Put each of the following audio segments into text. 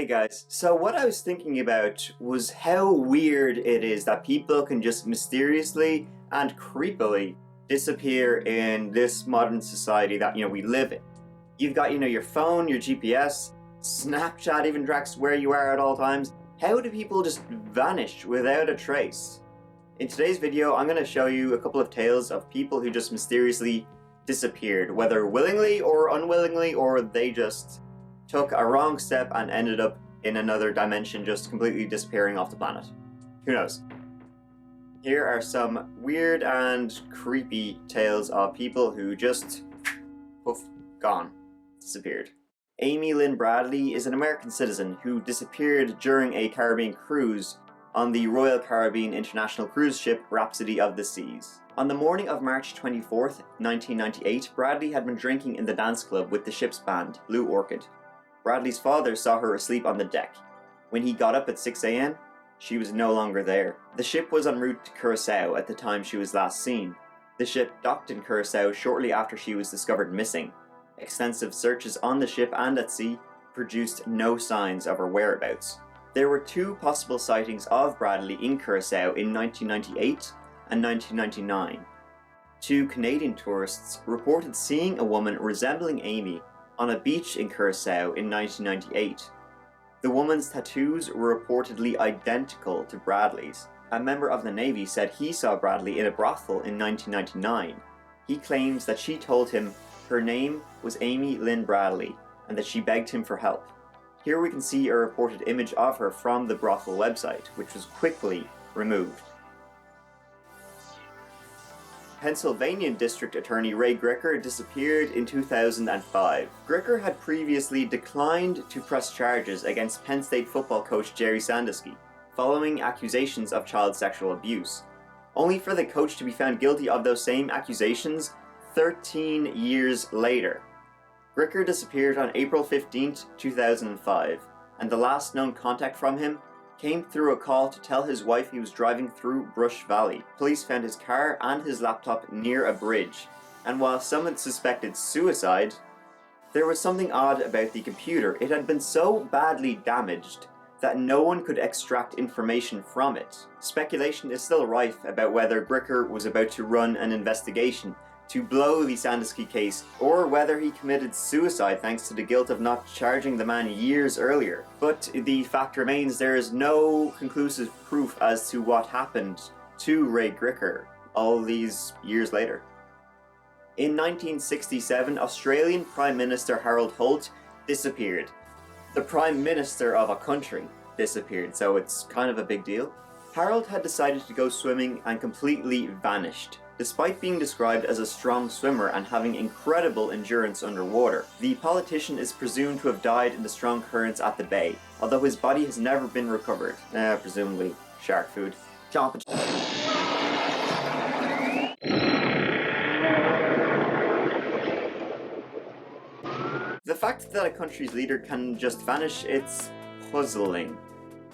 Hey guys, so what I was thinking about was how weird it is that people can just mysteriously and creepily disappear in this modern society that, we live in. You've got, your phone, your GPS, Snapchat even tracks where you are at all times. How do people just vanish without a trace? In today's video, I'm going to show you a couple of tales of people who just mysteriously disappeared, whether willingly or unwillingly, or they just took a wrong step and ended up in another dimension, just completely disappearing off the planet. Who knows? Here are some weird and creepy tales of people who just poof, gone, disappeared. Amy Lynn Bradley is an American citizen who disappeared during a Caribbean cruise on the Royal Caribbean International cruise ship Rhapsody of the Seas. On the morning of March 24th, 1998, Bradley had been drinking in the dance club with the ship's band, Blue Orchid. Bradley's father saw her asleep on the deck. When he got up at 6 a.m., she was no longer there. The ship was en route to Curaçao at the time she was last seen. The ship docked in Curaçao shortly after she was discovered missing. Extensive searches on the ship and at sea produced no signs of her whereabouts. There were two possible sightings of Bradley in Curaçao in 1998 and 1999. Two Canadian tourists reported seeing a woman resembling Amy on a beach in Curaçao in 1998. The woman's tattoos were reportedly identical to Bradley's. A member of the Navy said he saw Bradley in a brothel in 1999. He claims that she told him her name was Amy Lynn Bradley and that she begged him for help. Here we can see a reported image of her from the brothel website, which was quickly removed. Pennsylvania District Attorney Ray Gricar disappeared in 2005. Gricar had previously declined to press charges against Penn State football coach Jerry Sandusky, following accusations of child sexual abuse, only for the coach to be found guilty of those same accusations 13 years later. Gricar disappeared on April 15, 2005, and the last known contact from him came through a call to tell his wife he was driving through Brush Valley. Police found his car and his laptop near a bridge, and while some had suspected suicide, there was something odd about the computer. It had been so badly damaged that no one could extract information from it. Speculation is still rife about whether Gricar was about to run an investigation to blow the Sandusky case, or whether he committed suicide thanks to the guilt of not charging the man years earlier. But the fact remains there is no conclusive proof as to what happened to Ray Gricar all these years later. In 1967, Australian Prime Minister Harold Holt disappeared. The Prime Minister of a country disappeared, so it's kind of a big deal. Harold had decided to go swimming and completely vanished. Despite being described as a strong swimmer and having incredible endurance underwater, the politician is presumed to have died in the strong currents at the bay, although his body has never been recovered. Presumably shark food. Chomp. The fact that a country's leader can just vanish, it's puzzling.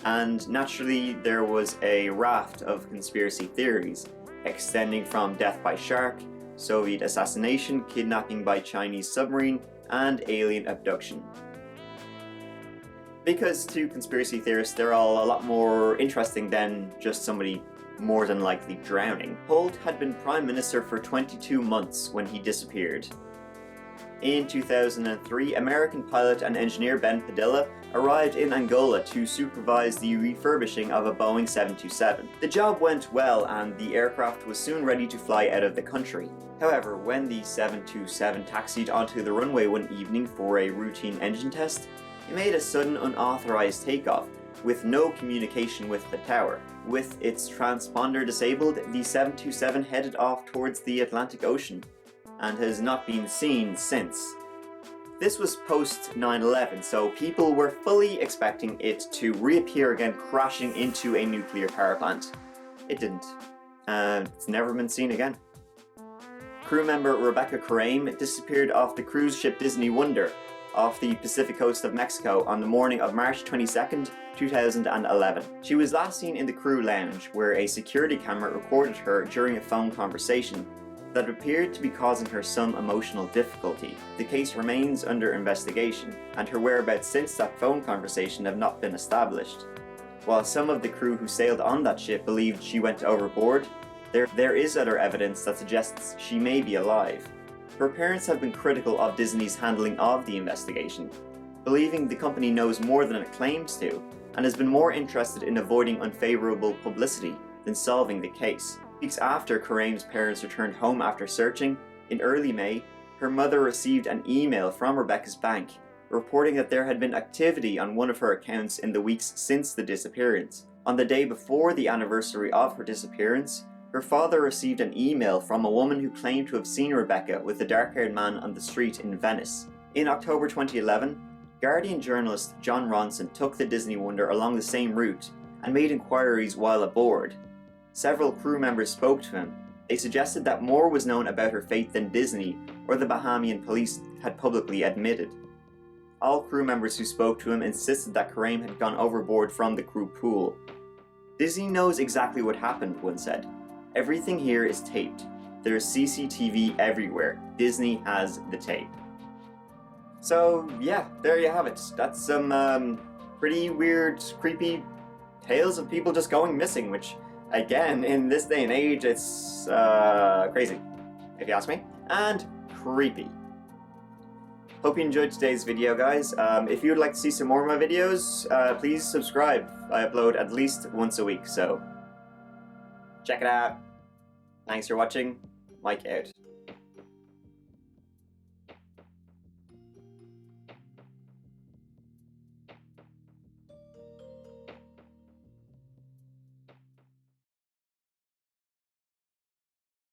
And naturally there was a raft of conspiracy theories, extending from death by shark, Soviet assassination, kidnapping by Chinese submarine, and alien abduction. Because to conspiracy theorists, they're all a lot more interesting than just somebody more than likely drowning. Holt had been Prime Minister for 22 months when he disappeared. In 2003, American pilot and engineer Ben Padilla arrived in Angola to supervise the refurbishing of a Boeing 727. The job went well and the aircraft was soon ready to fly out of the country. However, when the 727 taxied onto the runway one evening for a routine engine test, it made a sudden unauthorized takeoff with no communication with the tower. With its transponder disabled, the 727 headed off towards the Atlantic Ocean and has not been seen since. This was post 9/11, so people were fully expecting it to reappear again, crashing into a nuclear power plant. It didn't, and it's never been seen again. Crew member Rebecca Coriam disappeared off the cruise ship Disney Wonder off the Pacific coast of Mexico on the morning of March 22nd, 2011. She was last seen in the crew lounge, where a security camera recorded her during a phone conversation. that appeared to be causing her some emotional difficulty. The case remains under investigation, and her whereabouts since that phone conversation have not been established. While some of the crew who sailed on that ship believed she went overboard, there is other evidence that suggests she may be alive. Her parents have been critical of Disney's handling of the investigation, believing the company knows more than it claims to, and has been more interested in avoiding unfavourable publicity than solving the case. Weeks after Coriam's parents returned home after searching, in early May, her mother received an email from Rebecca's bank reporting that there had been activity on one of her accounts in the weeks since the disappearance. On the day before the anniversary of her disappearance, her father received an email from a woman who claimed to have seen Rebecca with a dark-haired man on the street in Venice. In October 2011, Guardian journalist John Ronson took the Disney Wonder along the same route and made inquiries while aboard. Several crew members spoke to him. They suggested that more was known about her fate than Disney or the Bahamian police had publicly admitted. All crew members who spoke to him insisted that Coriam had gone overboard from the crew pool. Disney knows exactly what happened, one said. Everything here is taped. There's CCTV everywhere. Disney has the tape. So yeah, there you have it. That's some pretty weird, creepy tales of people just going missing, which again, in this day and age, it's crazy, if you ask me, and creepy. Hope you enjoyed today's video, guys. If you would like to see some more of my videos, please subscribe. I upload at least once a week, so check it out. Thanks for watching. Mike out.